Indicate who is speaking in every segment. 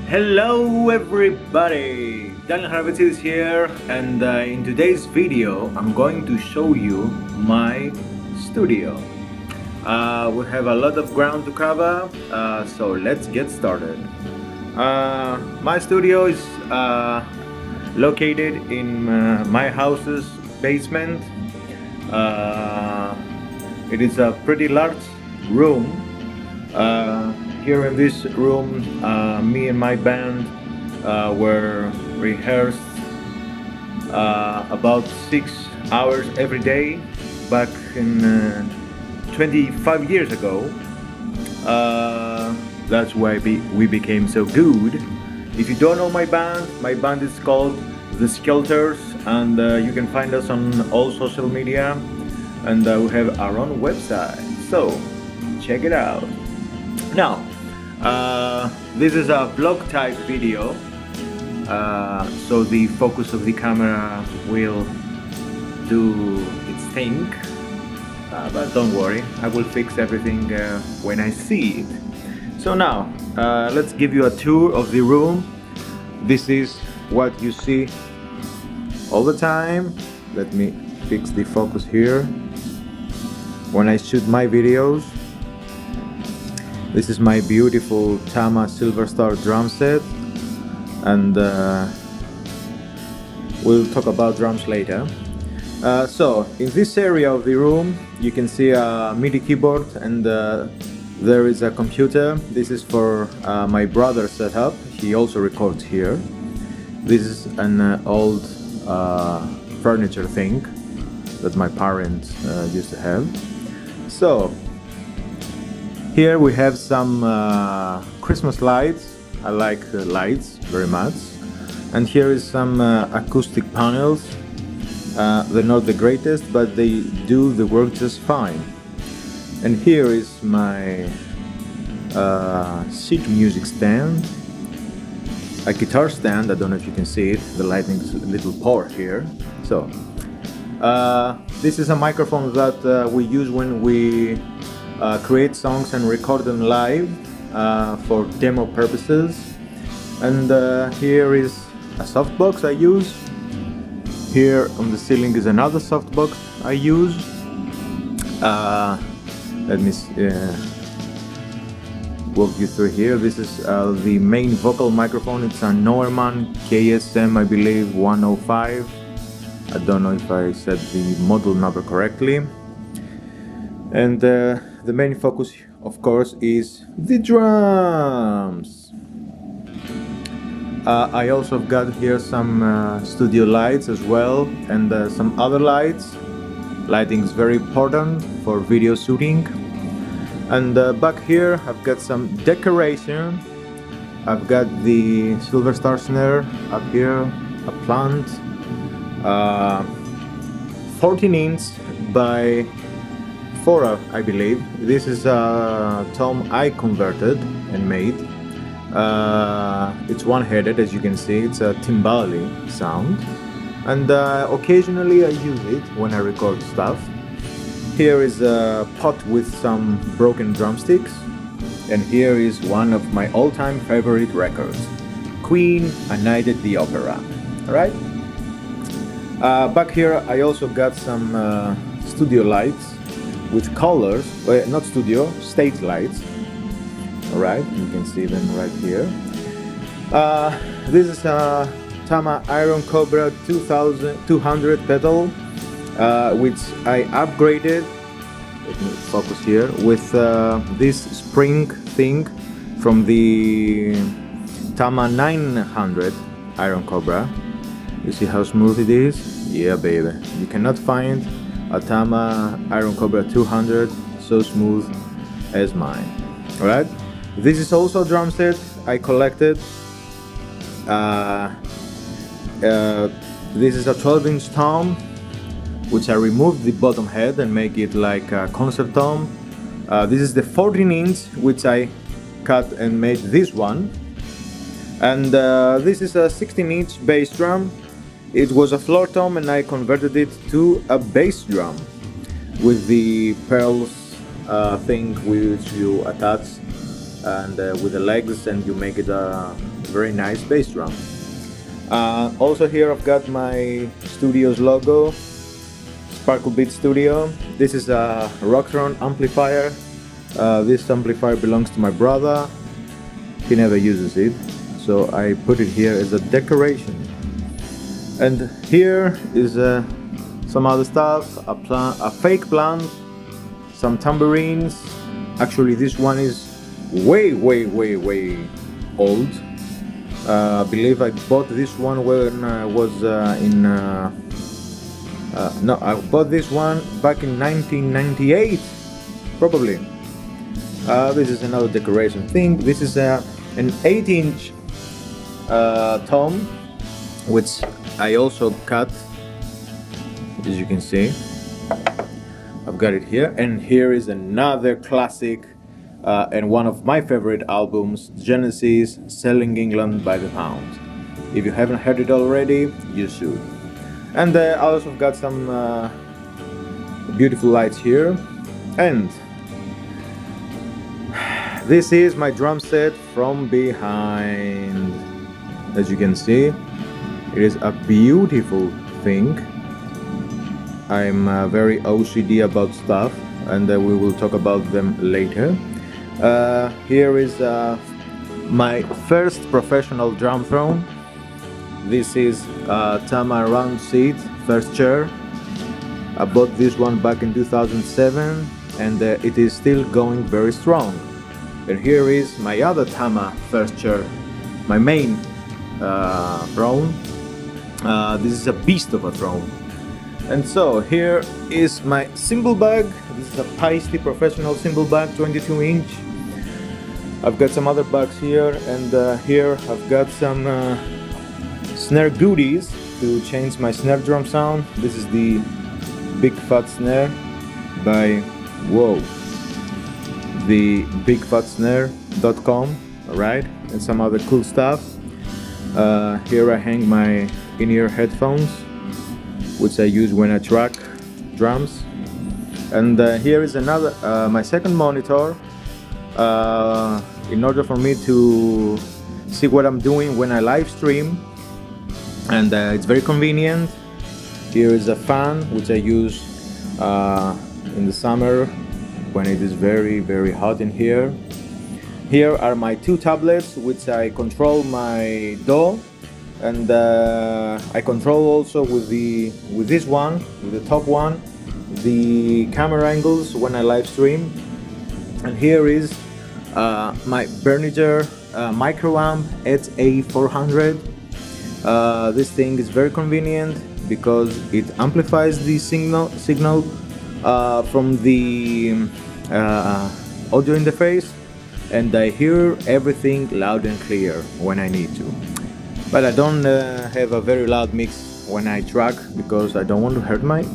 Speaker 1: Hello everybody! Daniel Harvitz is here, and in today's video I'm going to show you my studio. We have a lot of ground to cover, so let's get started. My studio is located in my house's basement. It is a pretty large room. Here in this room, me and my band were rehearsed about 6 hours every day back in 25 years ago. That's why we became so good. If you don't know my band is called The Skelters, and you can find us on all social media, and we have our own website, so check it out. Now, this is a vlog type video, so the focus of the camera will do its thing, but don't worry, I will fix everything when I see it. So now, let's give you a tour of the room. This is what you see all the time. Let me fix the focus here. When I shoot my videos, this is my beautiful Tama Silver Star drum set, and we'll talk about drums later. So in this area of the room you can see a MIDI keyboard, and there is a computer. This is for my brother's setup. He also records here. This is an old furniture thing that my parents used to have. So here we have some Christmas lights. I like lights very much. And here is some acoustic panels. They're not the greatest, but they do the work just fine. And here is my sheet music stand. A guitar stand, I don't know if you can see it, the lighting is a little poor here. So, this is a microphone that we use when we create songs and record them live for demo purposes. And here is a softbox I use. Here on the ceiling is another softbox I use. Let me walk you through here. This is the main vocal microphone. It's a Neumann KSM, I believe, 105. I don't know if I said the model number correctly. And the main focus, of course, is the drums. I also got here some studio lights as well, and some other lights. Lighting is very important for video shooting. And back here I've got some decoration. I've got the Silver Star snare up here, a plant, 14 inch by 4, I believe. This is a tom I converted and made. It's one-headed, as you can see. It's a timbali sound, and occasionally I use it when I record stuff. Here is a pot with some broken drumsticks, and here is one of my all-time favorite records, Queen, A Night at the Opera. Alright? Back here I also got some studio lights with colors, not studio, stage lights. Alright, you can see them right here. This is a Tama Iron Cobra 200 pedal, which I upgraded, let me focus here, with this spring thing from the Tama 900 Iron Cobra. You see how smooth it is? Yeah, baby. You cannot find a Tama Iron Cobra 200 so smooth as mine. Alright? This is also a drum set I collected. This is a 12-inch tom, which I removed the bottom head and make it like a concert tom. This is the 14-inch, which I cut and made this one. And this is a 16-inch bass drum. It was a floor tom and I converted it to a bass drum with the pearls thing which you attach and with the legs, and you make it a very nice bass drum. Also here I've got my studio's logo, Sparkle Beat Studio. This is a Rocktron amplifier. This amplifier belongs to my brother. He never uses it, so I put it here as a decoration. And here is some other stuff, a fake plant, some tambourines. Actually this one is way old. I believe I bought this one when I was no, I bought this one back in 1998, probably. This is another decoration thing. This is an 8-inch tom, which I also cut, as you can see. I've got it here, and here is another classic and one of my favorite albums, Genesis, Selling England by the Pound. If you haven't heard it already, you should. And I also got some beautiful lights here. And this is my drum set from behind. As you can see, it is a beautiful thing. I'm very OCD about stuff, and we will talk about them later. Here is my first professional drum throne. This is Tama round seat, first chair. I bought this one back in 2007, and it is still going very strong. And here is my other Tama first chair, my main throne. This is a beast of a throne. And so here is my cymbal bag. This is a Paiste professional cymbal bag, 22-inch. I've got some other bags here, and here I've got some snare goodies to change my snare drum sound. This is the Big Fat Snare by the bigfatsnare.com, alright, and some other cool stuff. Here I hang my in-ear headphones, which I use when I track drums. And here is another, my second monitor, in order for me to see what I'm doing when I live stream, and it's very convenient. Here is a fan which I use in the summer when it is very hot in here. Here are my two tablets which I control my DAW, and I control also with this one, with the top one, the camera angles when I live stream. And here is my Berninger microamp Edge A400. This thing is very convenient because it amplifies the signal from the audio interface, and I hear everything loud and clear when I need to. But I don't have a very loud mix when I track because I don't want to hurt my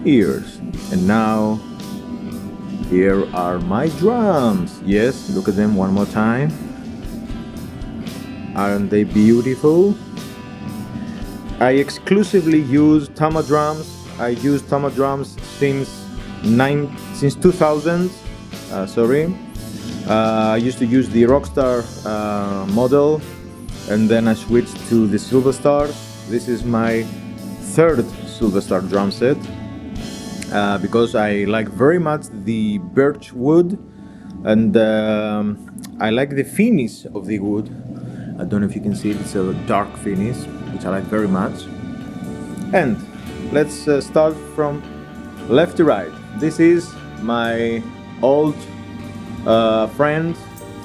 Speaker 1: ears. And now here are my drums. Yes, look at them one more time. Aren't they beautiful? I exclusively use Tama drums. I use Tama drums since 2000. I used to use the Rockstar model, and then I switched to the Silver Star. This is my third Silver Star drum set because I like very much the birch wood, and I like the finish of the wood. I don't know if you can see it, it's a dark finish, which I like very much. And let's start from left to right. This is my old friend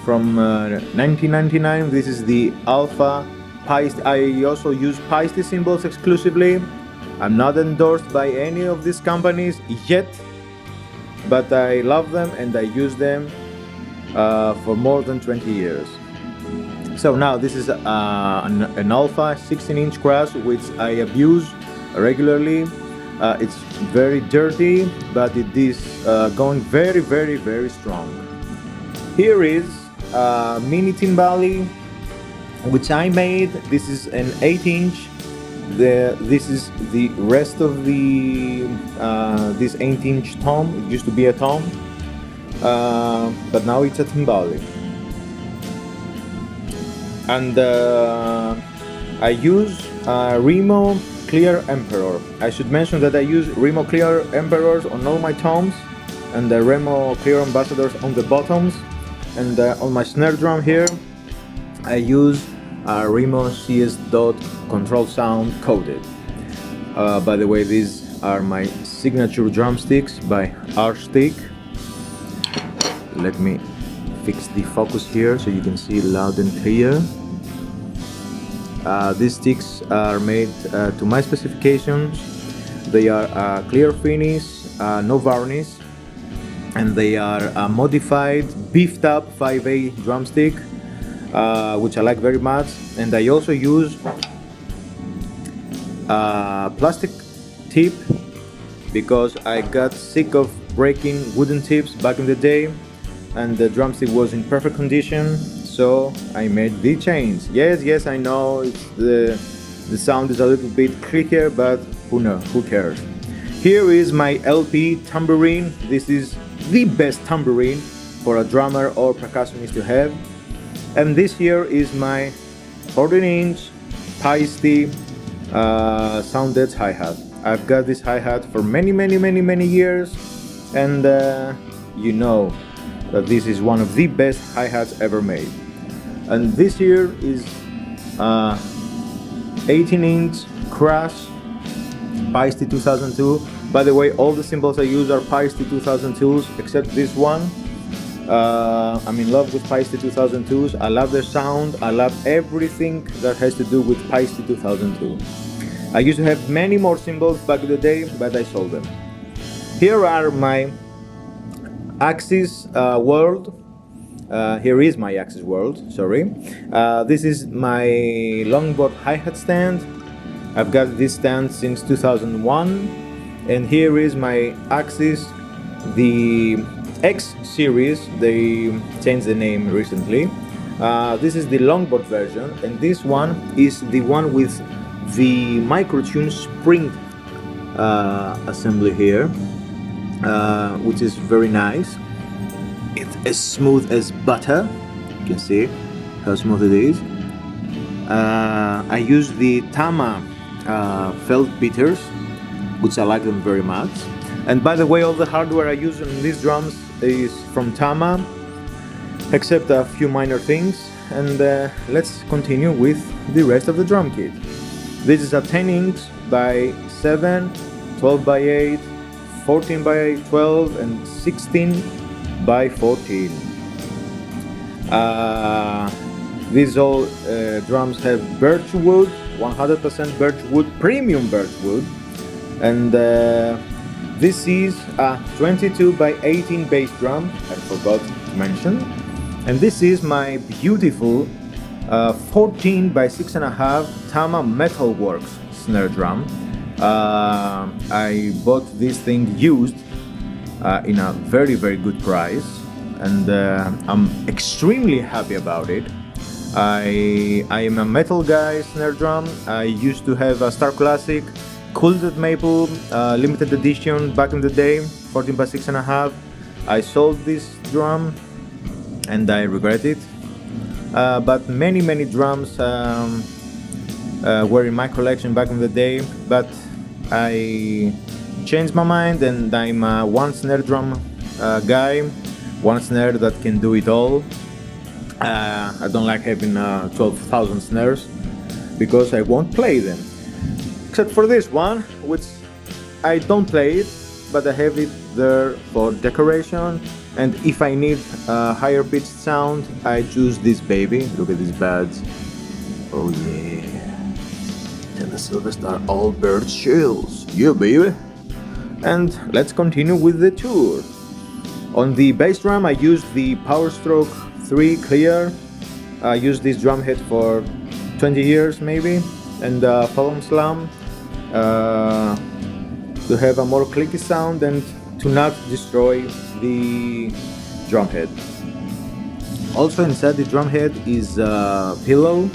Speaker 1: from 1999. This is the Alpha Paiste. I also use Paiste cymbals exclusively. I'm not endorsed by any of these companies yet, but I love them and I use them for more than 20 years. So now this is an Alpha 16-inch crash which I abuse regularly. It's very dirty, but it is going very strong. Here is a mini timbali which I made. This is an 8-inch. This is the rest of the this 8-inch tom. It used to be a tom, but now it's a timbali. And I use Remo Clear Emperor. I should mention that I use Remo Clear Emperors on all my toms, and the Remo Clear Ambassadors on the bottoms. And on my snare drum here, I use Remo CS Dot Control Sound Coated. By the way, these are my signature drumsticks by R-Stick. Let me fix the focus here so you can see loud and clear. These sticks are made to my specifications. They are clear finish, no varnish, and they are a modified, beefed up 5A drumstick, which I like very much. And I also use plastic tip because I got sick of breaking wooden tips back in the day, and the drumstick was in perfect condition, so I made the change. Yes, I know the sound is a little bit creakier, but who cares? Here is my LP tambourine. This is the best tambourine for a drummer or percussionist to have. And this here is my 14-inch Paiste sounded hi-hat. I've got this hi-hat for many years, and you know that this is one of the best hi-hats ever made. And this here is 18-inch Crash Paiste 2002. By the way, all the cymbals I use are Paiste 2002s except this one. I'm in love with Paiste 2002s. I love their sound. I love everything that has to do with Paiste 2002. I used to have many more cymbals back in the day, but I sold them. Here are my Axis World. Here is my Axis World, sorry. This is my longboard hi-hat stand. I've got this stand since 2001. And here is my Axis, the X series. They changed the name recently. This is the longboard version, and this one is the one with the microtune spring assembly here, which is very nice. It's as smooth as butter. You can see how smooth it is. I use the Tama felt beaters, which I like them very much. And by the way, all the hardware I use on these drums is from Tama, except a few minor things. And let's continue with the rest of the drum kit. This is a 10-inch by 7, 12 by 8, 14 by 12, and 16 by 14. These all drums have birch wood, 100% birch wood, premium birch wood. And this is a 22 by 18 bass drum, I forgot to mention. And this is my beautiful 14 by 6.5 Tama Metalworks snare drum. I bought this thing used in a very good price, and I'm extremely happy about it. I am a metal guy snare drum. I used to have a Star Classic Cooled Maple limited edition back in the day, 14 by 6.5. I sold this drum and I regret it. But many drums were in my collection back in the day, but I changed my mind, and I'm a one snare drum guy, one snare that can do it all. I don't like having 12,000 snares because I won't play them. Except for this one, which I don't play it, but I have it there for decoration. And if I need a higher pitched sound, I choose this baby. Look at these buds. Oh yeah. And the Silver Star All Bird Shells. Yeah, baby. And let's continue with the tour. On the bass drum, I used the Power Stroke 3 Clear. I used this drum head for 20 years maybe. And Fallen Slam to have a more clicky sound and to not destroy the drum head. Also inside the drum head is a pillow,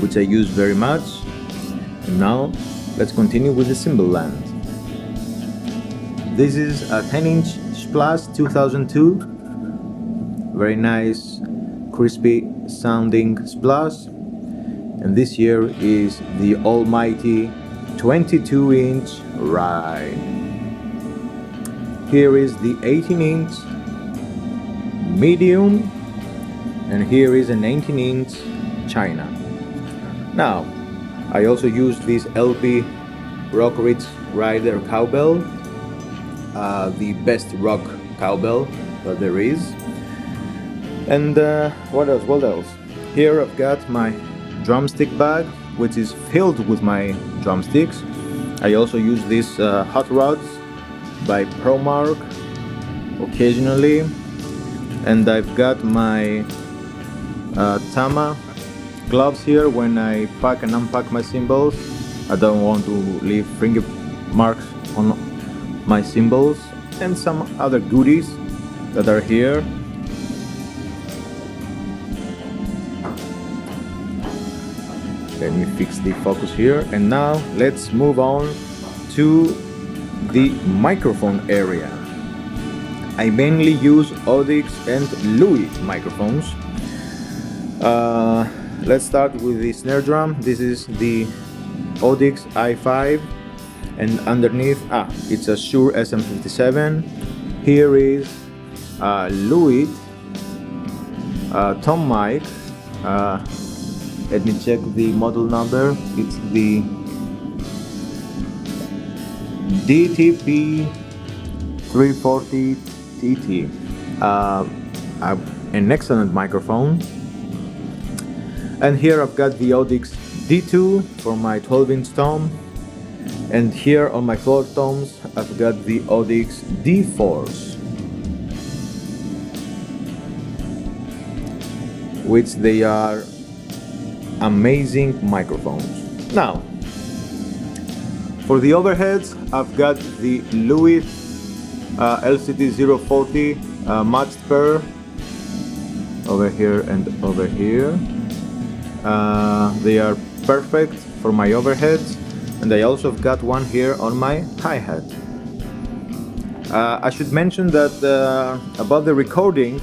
Speaker 1: which I use very much. And now let's continue with the cymbal land. This is a 10-inch Splash 2002. Very nice, crispy sounding Splash. and this here is the almighty 22-inch ride. Here is the 18-inch medium, and here is a 19-inch China. Now, I also used this LP Rock Ridge Rider cowbell, the best rock cowbell that there is. And what else? What else? Here I've got my drumstick bag, which is filled with my drumsticks. I also use these hot rods by ProMark occasionally, and I've got my Tama gloves here when I pack and unpack my cymbals. I don't want to leave finger marks on my cymbals, and some other goodies that are here. Let me fix the focus here, and now let's move on to the microphone area. I mainly use Audix and Louis microphones. Let's start with the snare drum. This is the Audix i5, and underneath, it's a Shure SM57. Here is Louis tom mic. Let me check the model number. It's the DTP 340 TT. An excellent microphone. And here I've got the Audix D2 for my 12-inch tom. And here on my floor toms, I've got the Audix D4s, which they are amazing microphones. Now, for the overheads, I've got the Louis LCD 040 matched pair over here and over here. They are perfect for my overheads, and I also have got one here on my hi-hat. I should mention that about the recording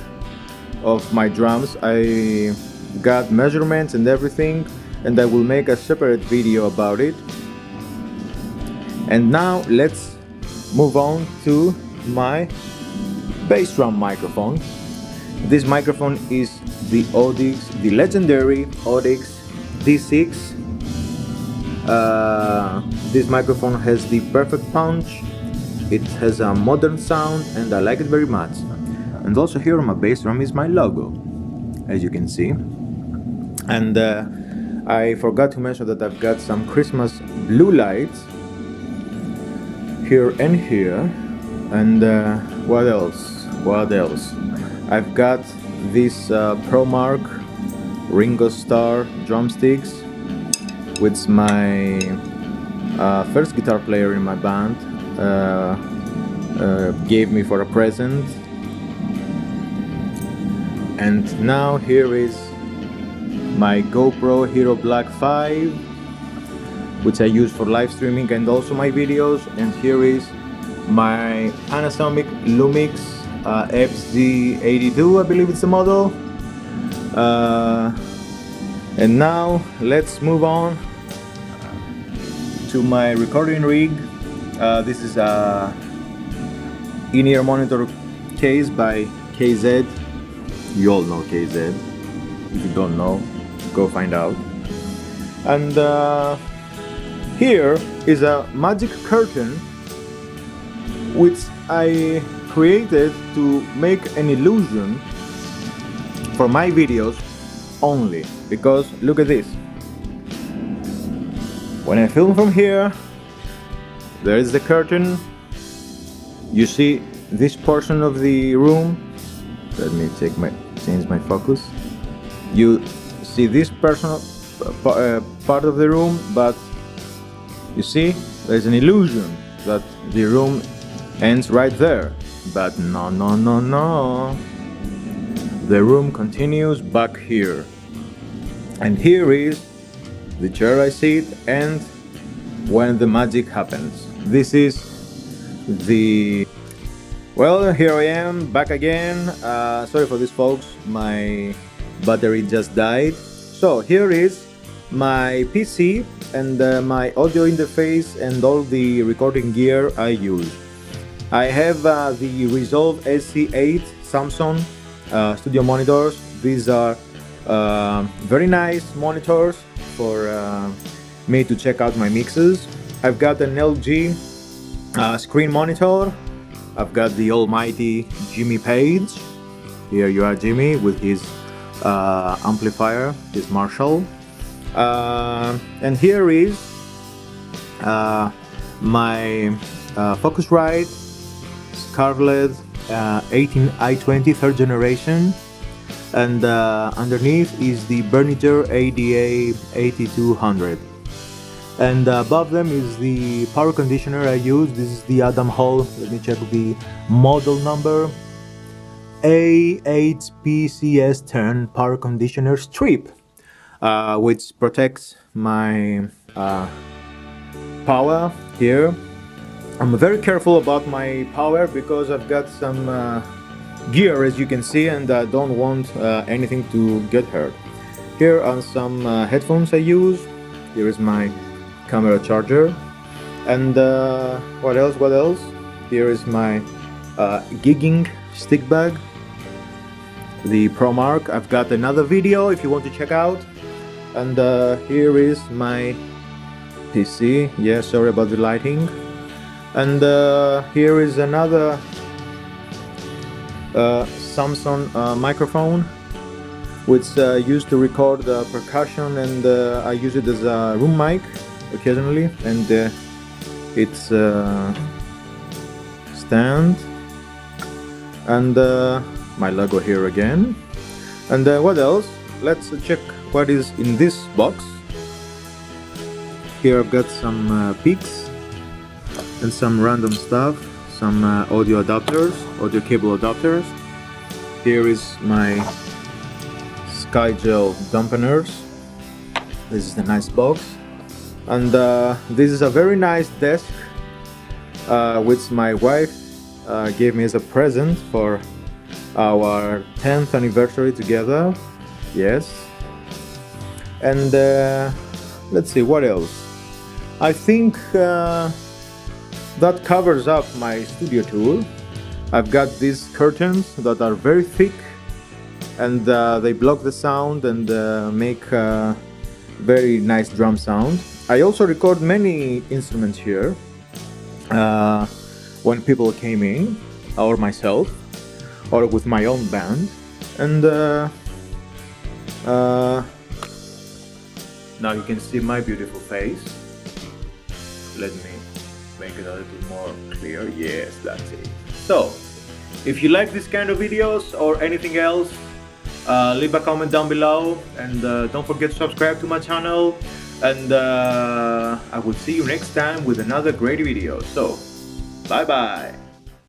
Speaker 1: of my drums, I got measurements and everything, and I will make a separate video about it. And now let's move on to my bass drum microphone. This microphone is the Audix, the legendary Audix D6. This microphone has the perfect punch. It has a modern sound, and I like it very much. And also here on my bass drum is my logo, as you can see. And I forgot to mention that I've got some Christmas blue lights here and here. And what else? What else? I've got this ProMark Ringo Starr drumsticks, which my first guitar player in my band gave me for a present. And now here is my GoPro Hero Black 5, which I use for live streaming and also my videos. And here is my Panasonic Lumix FZ82, I believe it's the model. And now let's move on to my recording rig. This is a in-ear monitor case by KZ. You all know KZ. If you don't know, go find out. And here is a magic curtain which I created to make an illusion for my videos only, because look at this. When I film from here, there is the curtain. You see this portion of the room. Let me change my focus. You see this personal part of the room, but you see there's an illusion that the room ends right there. But no, no, no, no. The room continues back here. And here is the chair I sit, and when the magic happens. This is the... Well, here I am, back again. Sorry for this, folks. My battery just died. So here is my PC and my audio interface and all the recording gear I use. I have the Resolve SC8 Samsung studio monitors. These are very nice monitors for me to check out my mixes. I've got an LG screen monitor. I've got the almighty Jimmy Page. Here you are, Jimmy, with his amplifier, his Marshall. And here is my Focusrite Scarlett 18i20 third generation, and underneath is the Berniger ADA 8200, and above them is the power conditioner I use. This is the Adam Hall, let me check the model number, A8PCS10 power conditioner strip, which protects my power here. I'm very careful about my power because I've got some gear, as you can see, and I don't want anything to get hurt. Here are some headphones I use. Here is my camera charger, and what else? Here is my gigging stick bag, the Pro Mark. I've got another video if you want to check out, and here is my PC. Yeah, sorry about the lighting. And here is another Samsung microphone, which used to record percussion, and I use it as a room mic occasionally, and it's stand, and my logo here again. And what else? Let's check what is in this box. Here I've got some picks and some random stuff, some audio adapters, audio cable adapters. Here is my Skygel dampeners. This is the nice box, and this is a very nice desk which my wife gave me as a present for our 10th anniversary together. Yes. And let's see what else. I think that covers up my studio tour. I've got these curtains that are very thick, and they block the sound and make very nice drum sound. I also record many instruments here when people came in, or myself, or with my own band. And now you can see my beautiful face. Let me make it a little more clear. Yes, that's it. So, if you like this kind of videos or anything else, leave a comment down below, and don't forget to subscribe to my channel, and I will see you next time with another great video. So, bye bye.